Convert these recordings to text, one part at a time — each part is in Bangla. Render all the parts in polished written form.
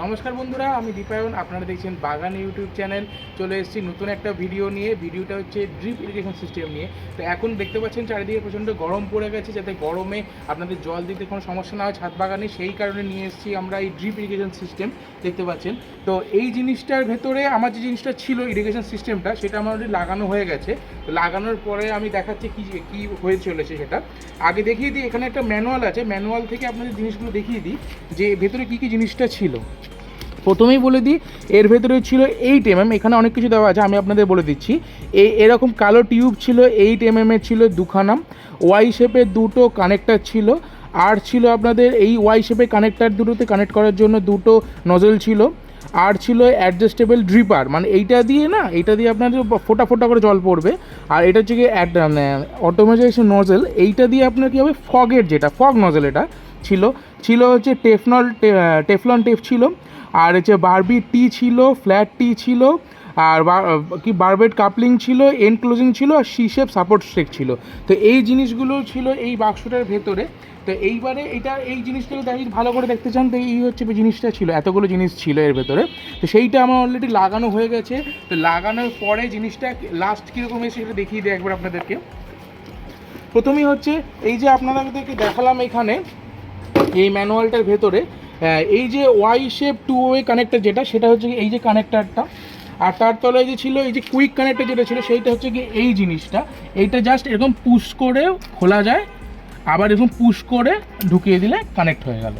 নমস্কার বন্ধুরা, আমি দীপায়ন। আপনারা দেখছেন বাগান ইউটিউব চ্যানেল। চলে এসেছি নতুন একটা ভিডিও নিয়ে। ভিডিওটা হচ্ছে ড্রিপ ইরিগেশন সিস্টেম নিয়ে। তো এখন দেখতে পাচ্ছেন চারিদিকে প্রচণ্ড গরম পড়ে গেছে, যাতে গরমে আপনাদের জল দিতে কোনো সমস্যা না হয় ছাদ বাগানে, সেই কারণে নিয়ে এসেছি আমরা এই ড্রিপ ইরিগেশন সিস্টেম। দেখতে পাচ্ছেন তো এই জিনিসটার ভেতরে আমার যে জিনিসটা ছিল ইরিগেশন সিস্টেমটা, সেটা আমার অলরেডি লাগানো হয়ে গেছে। তো লাগানোর পরে আমি দেখাচ্ছি কী হয়ে চলেছে সেটা। আগে দেখিয়ে দিই, এখানে একটা ম্যানুয়াল আছে, ম্যানুয়াল থেকে আপনাদের জিনিসগুলো দেখিয়ে দিই যে ভেতরে কী কী জিনিসটা ছিল। প্রথমেই বলে দিই, এর ভেতরে ছিল 8 mm। এখানে অনেক কিছু দেওয়া আছে, আমি আপনাদের বলে দিচ্ছি। এরকম কালো টিউব ছিল, 8 mm এর ছিল দুখানা। ওয়াই শেপের দুটো কানেক্টার ছিল। আর ছিল আপনাদের এই ওয়াই শেপের কানেক্টার দুটোতে কানেক্ট করার জন্য দুটো নজল ছিল। আর ছিল অ্যাডজাস্টেবল ড্রিপার, মানে এইটা দিয়ে আপনাদের ফোটা ফোটা করে জল পড়বে। আর এটা হচ্ছে কি অটোমাইজেশন নজল, এইটা দিয়ে আপনার কী হবে, ফগের যেটা ফগ নজল এটা ছিল। হচ্ছে টেফলন টেপ ছিল। আর হচ্ছে বারবি টি ছিল, ফ্ল্যাট টি ছিল। আর বারবেট কাপলিং ছিল, এন্ড ক্লোজিং ছিল, আর সি শেপ সাপোর্ট স্টেক ছিল। তো এই জিনিসগুলো ছিল এই বাক্সটার ভেতরে। তো এইবারে এই জিনিসটাকে ভালো করে দেখতে চান, তো এই হচ্ছে জিনিসটা ছিল, এতগুলো জিনিস ছিল এর ভেতরে। তো সেইটা আমার অলরেডি লাগানো হয়ে গেছে। তো লাগানোর পরে জিনিসটা লাস্ট কীরকম এসে সেটা দেখিয়ে দিই একবার আপনাদেরকে। প্রথমেই হচ্ছে এই যে আপনাদেরকে দেখালাম এখানে এই ম্যানুয়ালটার ভেতরে এই যে ওয়াই শেপ 2 ওয়ে কানেক্টার যেটা, সেটা হচ্ছে এই যে কানেক্টারটা। আর তার তলায় যে ছিল এই যে কুইক কানেক্টার যেটা ছিল, সেইটা হচ্ছে কি এই জিনিসটা। এইটা জাস্ট এরকম পুশ করে খোলা যায়, আবার এরকম পুশ করে ঢুকিয়ে দিলে কানেক্ট হয়ে গেল,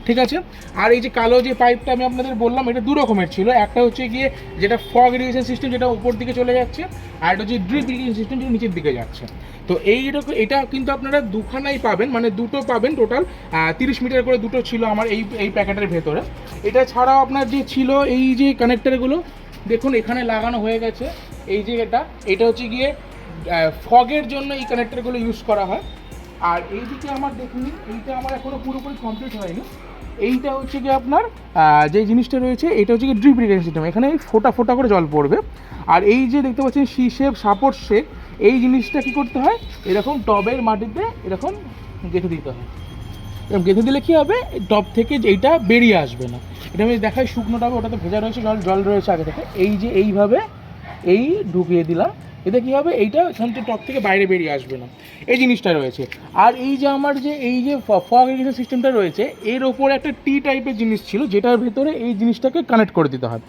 ঠিক আছে। আর এই যে কালো যে পাইপটা আমি আপনাদের বললাম, এটা দু রকমের ছিল। একটা হচ্ছে গিয়ে যেটা ফগ ইরিগেশন সিস্টেম, যেটা উপর দিকে চলে যাচ্ছে। আর এটা হচ্ছে ড্রিপ ইরিগেশন সিস্টেম, যেটা নিচের দিকে যাচ্ছে। তো এইরকম এটা কিন্তু আপনারা দুখানাই পাবেন, মানে দুটো পাবেন। টোটাল 30 মিটার করে দুটো ছিল আমার এই প্যাকেটের ভেতরে। এটা ছাড়াও আপনার যে ছিল এই যে কানেক্টারগুলো, দেখুন এখানে লাগানো হয়ে গেছে। এই যে এটা হচ্ছে গিয়ে ফগের জন্য এই কানেক্টারগুলো ইউজ করা হয়। আর এইদিকে আমার দেখুন, এইটা আমার এখনও পুরোপুরি কমপ্লিট হয়নি। এইটা হচ্ছে কি আপনার যে জিনিসটা রয়েছে, এটা হচ্ছে কি ড্রিপ ইরিগেশন সিস্টেম। এখানে ফোটা ফোটা করে জল পড়বে। আর এই যে দেখতে পাচ্ছেন সি শেপ সাপোর্ট শেপ, এই জিনিসটা কি করতে হয়, এরকম টবের মাটিতে এরকম গেঁথে দিতে হয়। এরকম গেঁথে দিলে কী হবে, টব থেকে এইটা বেরিয়ে আসবে না। এটা আমি দেখাই, শুকনো টবে ওটাতে ভেজা রয়েছে, জল রয়েছে আগে থেকে। এই যে এইভাবে এই ঢুকিয়ে দিলাম, এতে কী হবে, এইটা এখান থেকে টপ থেকে বাইরে বেরিয়ে আসবে না, এই জিনিসটা রয়েছে। আর এই যে আমার যে এই যে ফগ ইরিগেশন সিস্টেমটা রয়েছে, এর ওপরে একটা টি টাইপের জিনিস ছিল, যেটার ভেতরে এই জিনিসটাকে কানেক্ট করে দিতে হয়।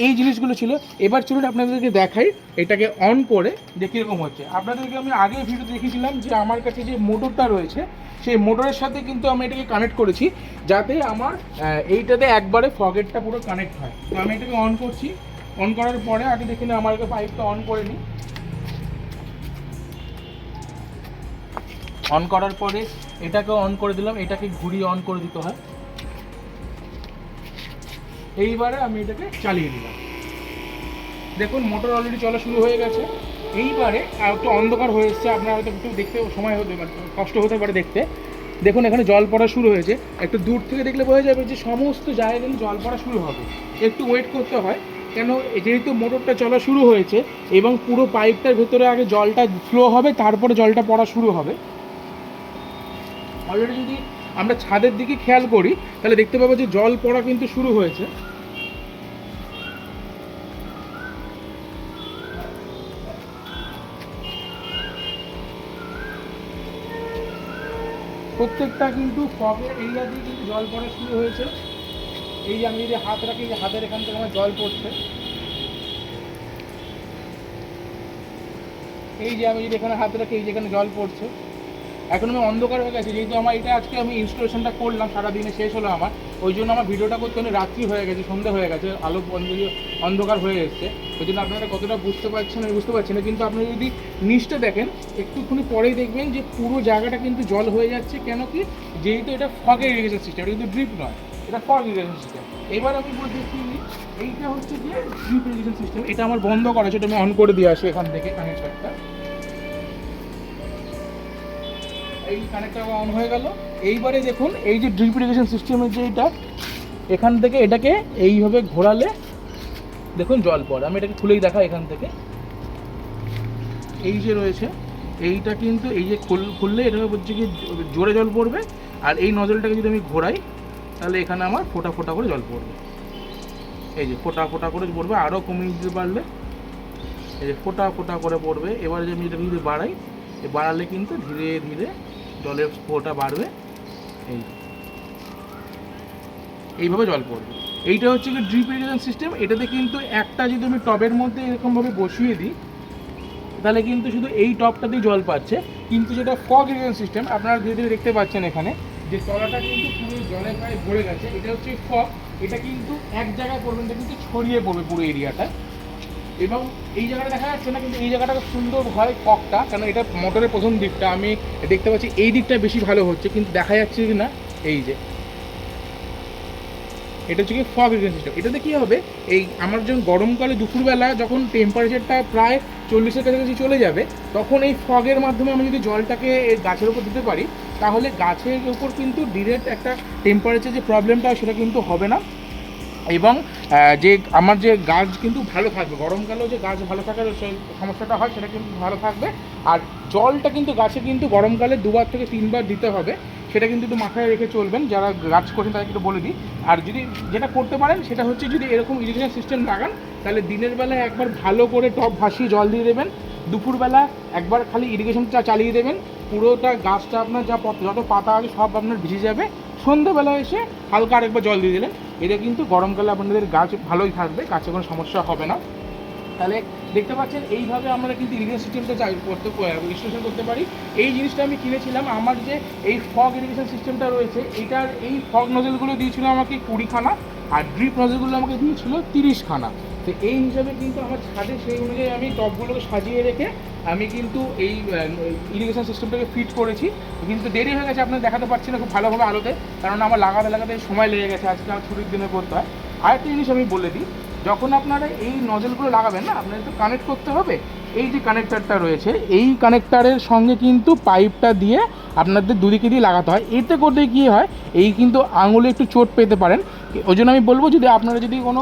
এই জিনিসগুলো ছিল। এবার চলুন আপনাদেরকে দেখাই এটাকে অন করে যে কীরকম হচ্ছে। আপনাদেরকে আমি আগের ভিডিওতে দেখিয়েছিলাম যে আমার কাছে যে মোটরটা রয়েছে, সেই মোটরের সাথে কিন্তু আমি এটাকে কানেক্ট করেছি, যাতে আমার এইটাতে একবারে ফগেরটা পুরো কানেক্ট হয়। তো আমি এটাকে অন করছি। অন করার পরে আগে দেখে নিই, আমার পাইপটা অন করে নিই। অন করার পরে এটাকে অন করে দিলাম, এটাকে ঘুরিয়ে অন করে দিতে হয়। এইবারে আমি এটাকে চালিয়ে দিলাম। দেখুন মোটর অলরেডি চলা শুরু হয়ে গেছে। এইবারে একটু অন্ধকার হয়ে এসছে, আপনারা হয়তো একটু দেখতে সময় হতে পারে, কষ্ট হতে পারে দেখতে। দেখুন এখানে জল পড়া শুরু হয়েছে। একটু দূর থেকে দেখলে বোঝা যাবে যে সমস্ত জায়গায় কিন্তু জল পড়া শুরু হবে। একটু ওয়েট করতে হয়, কেন যেহেতু মোটরটা চলা শুরু হয়েছে এবং পুরো পাইপটার ভেতরে আগে জলটা ফ্লো হবে, তারপরে জলটা পড়া শুরু হবে। অলরেডি যদি আমরা ছাদের দিকে খেয়াল করি, তাহলে দেখতে পাবো যে জল পড়া কিন্তু শুরু হয়েছে। প্রত্যেকটা কিন্তু ফগের এরিয়া দিয়ে কিন্তু জল পড়া শুরু হয়েছে। এই যে আমি যদি হাত রাখি, হাতের এখান থেকে আমার জল পড়ছে। এই যে আমি যদি এখানে হাত রাখি, এই যে এখানে জল পড়ছে। এখন আমি অন্ধকার হয়ে গেছে, যেহেতু আমার এটা আজকে আমি ইনস্টলেশনটা করলাম, সারাদিনে শেষ হলো আমার, ওই জন্য আমার ভিডিওটা করতে অনেক রাত্রি হয়ে গেছে, সন্ধ্যা হয়ে গেছে, আলো অন্ধকার হয়ে এসছে। ওই জন্য আপনারা কতটা বুঝতে পারছেন আমি বুঝতে পারছি না। কিন্তু আপনারা যদি নিচটা দেখেন, একটুখানি পরেই দেখবেন যে পুরো জায়গাটা কিন্তু জল হয়ে যাচ্ছে। কেন কি, যেহেতু এটা ফগের ইরিগেশন সিস্টেম, এটা কিন্তু ড্রিপ নয়, এটা ফগ ইরিগেশন সিস্টেম। এবার আমি বলছি এইটা হচ্ছে যে ড্রিপ ইরিগেশন সিস্টেম। এটা আমার বন্ধ করা আছে, এটা আমি অন করে দিয়ে আসি এখান থেকে কানেকশনটা। এই কানেক্টর অন হয়ে গেল। এইবারে দেখুন এই যে ড্রিপ ইরিগেশন সিস্টেমের যে এটা, এখান থেকে এটাকে এইভাবে ঘোরালে দেখুন জল পড়ে। আমি এটাকে খুলেই দেখা, এখান থেকে এই যে রয়েছে এইটা কিন্তু এই যে খুললে এটা হচ্ছে কি জোরে জল পড়বে। আর এই নজলটাকে যদি আমি ঘোরাই, তাহলে এখানে আমার ফোঁটা ফোঁটা করে জল পড়বে। এই যে ফোঁটা ফোঁটা করে পড়বে, আরও কমিয়ে দিতে পারলে এই যে ফোঁটা ফোঁটা করে পড়বে। এবার যে আমি এটা যদি বাড়াই, বাড়ালে কিন্তু ধীরে ধীরে জলের ফোঁটা বাড়বে। এইভাবে জল পড়বে। এইটা হচ্ছে কি ড্রিপ ইরিগেশন সিস্টেম। এটাতে কিন্তু একটা যদি আমি টবের মধ্যে এরকমভাবে বসিয়ে দিই, তাহলে কিন্তু শুধু এই টবটাতেই জল পাচ্ছে। কিন্তু যেটা ফগ ইরিগেশন সিস্টেম, আপনারা ধীরে ধীরে দেখতে পাচ্ছেন এখানে যে তলাটা কিন্তু পুরো জলে প্রায় ভরে গেছে। এটা হচ্ছে ফগ। এটা কিন্তু এক জায়গায় পড়বে, এটা কিন্তু ছড়িয়ে পড়বে পুরো এরিয়াটা। এবং এই জায়গাটা দেখা যাচ্ছে না, কিন্তু এই জায়গাটা সুন্দর হয় ফগটা, কারণ এটা মোটরের প্রথম দিকটা আমি দেখতে পাচ্ছি এই দিকটা বেশি ভালো হচ্ছে, কিন্তু দেখা যাচ্ছে কি না এই যে এটা হচ্ছে কি ফগ ইরিগেশন সিস্টেম। এটাতে কী হবে, এই আমার যখন গরমকালে দুপুরবেলা যখন টেম্পারেচারটা প্রায় 40-এর কাছাকাছি চলে যাবে, তখন এই ফগের মাধ্যমে আমি যদি জলটাকে গাছের উপর দিতে পারি, তাহলে গাছের উপর কিন্তু ডিরেক্ট একটা টেম্পারেচার যে প্রবলেমটা সেটা কিন্তু হবে না। এবং যে আমার যে গাছ কিন্তু ভালো থাকবে, গরমকালেও যে গাছ ভালো থাকার সমস্যাটা হয় সেটা কিন্তু ভালো থাকবে। আর জলটা কিন্তু গাছে কিন্তু গরমকালে 2বার থেকে 3বার দিতে হবে, সেটা কিন্তু একটু মাথায় রেখে চলবেন যারা গাছ করছেন তাদেরকে একটু বলে দিই। আর যদি যেটা করতে পারেন সেটা হচ্ছে যদি এরকম ইরিগেশন সিস্টেম লাগান, তাহলে দিনের বেলায় একবার ভালো করে টব ভাসিয়ে জল দিয়ে দেবেন, দুপুরবেলা একবার খালি ইরিগেশনটা চালিয়ে দেবেন, পুরোটা গাছটা আপনার যত পাতা আছে সব আপনার ভিজে যাবে। সন্ধ্যাবেলা এসে হালকা আরেকবার জল দিয়ে দিলেন, এটা কিন্তু গরমকালে আপনাদের গাছ ভালোই থাকবে, গাছে কোনো সমস্যা হবে না। তাহলে দেখতে পাচ্ছেন এইভাবে আমরা কিন্তু ইরিগেশন সিস্টেমটা ইনস্টলেশন করতে পারি। এই জিনিসটা আমি কিনেছিলাম, আমার যে এই ফগ ইরিগেশন সিস্টেমটা রয়েছে এটার এই ফগ নজেলগুলো দিয়েছিল আমাকে 20খানা, আর ড্রিপ নজেলগুলো আমাকে দিয়েছিল 30খানা। তো এই হিসাবে কিন্তু আমার ছাদে সেই অনুযায়ী আমি টবগুলোকে সাজিয়ে রেখে আমি কিন্তু এই ইরিগেশন সিস্টেমটাকে ফিট করেছি। কিন্তু দেরি হয়ে গেছে, আপনার দেখাতে পারছি না খুব ভালোভাবে আলোতে, কারণ আমার লাগাতে সময় লেগে গেছে, আজকে আমার ছুটির দিনে করতে হয়। আরেকটা জিনিস আমি বলে দিই, যখন আপনারা এই নজলগুলো লাগাবেন না, আপনাদের তো কানেক্ট করতে হবে। এই যে কানেক্টারটা রয়েছে, এই কানেক্টারের সঙ্গে কিন্তু পাইপটা দিয়ে আপনাদের দুদিকে দিয়ে লাগাতে হয়। এতে করতে কী হয়, এই কিন্তু আঙুলে একটু চোট পেতে পারেন। ওই জন্য আমি বলবো যদি আপনারা যদি কোনো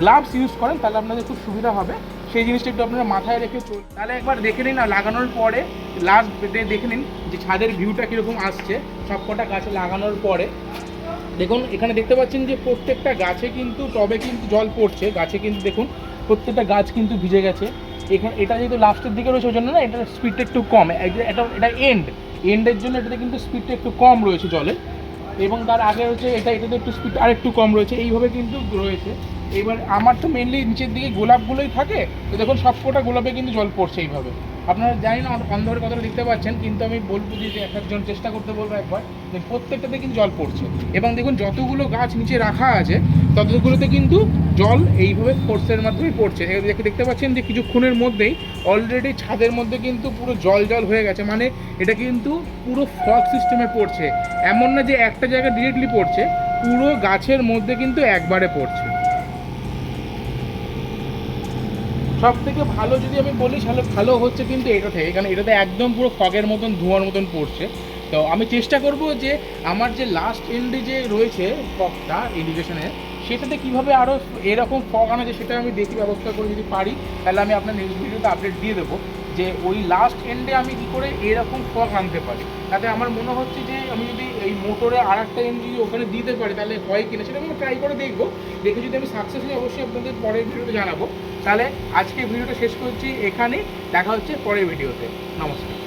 গ্লাভস ইউজ করেন তাহলে আপনাদের খুব সুবিধা হবে। সেই জিনিসটা একটু আপনারা মাথায় রেখে চল। তাহলে একবার দেখে নিন, লাগানোর পরে লাস্ট দেখে নিন যে ছাদের ভিউটা কীরকম আসছে সবকটা গাছে লাগানোর পরে। দেখুন এখানে দেখতে পাচ্ছেন যে প্রত্যেকটা গাছে কিন্তু টবে কিন্তু জল পড়ছে, গাছে কিন্তু দেখুন প্রত্যেকটা গাছ কিন্তু ভিজে গেছে। এখানে এটা যেহেতু লাস্টের দিকে রয়েছে ওই জন্য না এটার স্পিডটা একটু কম, এটা এন্ডের জন্য এটাতে কিন্তু স্পিডটা একটু কম রয়েছে জলের। এবং তার আগে হচ্ছে এটাতে একটু স্পিড আর একটু কম রয়েছে, এইভাবে কিন্তু রয়েছে। এবার আমার তো মেনলি নিচের দিকে গোলাপগুলোই থাকে, তো দেখুন সবকটা গোলাপে কিন্তু জল পড়ছে এইভাবে। আপনারা জানি না অন্ধকারে কতটা দেখতে পাচ্ছেন, কিন্তু আমি বলবো যে এক একজন চেষ্টা করতে বলবো একবার, যে প্রত্যেকটাতে কিন্তু জল পড়ছে। এবং দেখুন যতগুলো গাছ নিচে রাখা আছে ততগুলোতে কিন্তু জল এইভাবে ফোর্সের মাধ্যমে পড়ছে। দেখতে পাচ্ছেন যে কিছুক্ষণের মধ্যেই অলরেডি ছাদের মধ্যে কিন্তু পুরো জল জল হয়ে গেছে, মানে এটা কিন্তু পুরো ফগ সিস্টেমে পড়ছে। এমন না যে একটা জায়গায় ডিরেক্টলি পড়ছে, পুরো গাছের মধ্যে কিন্তু একবারে পড়ছে। সব থেকে ভালো যদি আমি বলি তাহলে ভালো হচ্ছে কিন্তু এটা থেকে, কারণ এটাতে একদম পুরো ফগের মতন ধোঁয়ার মতন পড়ছে। তো আমি চেষ্টা করব যে আমার যে লাস্ট এন্ডে যে রয়েছে ফগটা ইরিগেশনের, সেটাতে কীভাবে আরও এরকম ফগ আনা যায় সেটা আমি দেখি, ব্যবস্থা করে যদি পারি তাহলে আমি আপনার নেক্সট ভিডিওতে আপডেট দিয়ে দেবো যে ওই লাস্ট এন্ডে আমি কী করে এরকম ফগ আনতে পারি। তাতে আমার মনে হচ্ছে যে আমি যদি এই মোটরে আর একটা এন্ড যদি ওখানে দিতে পারি তাহলে হয় কিনা সেটা আমি ট্রাই করে দেখবো। দেখে যদি আমি সাকসেস হই অবশ্যই আপনাদের পরের ভিডিওতে জানাবো। তাহলে আজকে ভিডিওটা শেষ করছি এখানেই, দেখা হচ্ছে পরের ভিডিওতে। নমস্কার।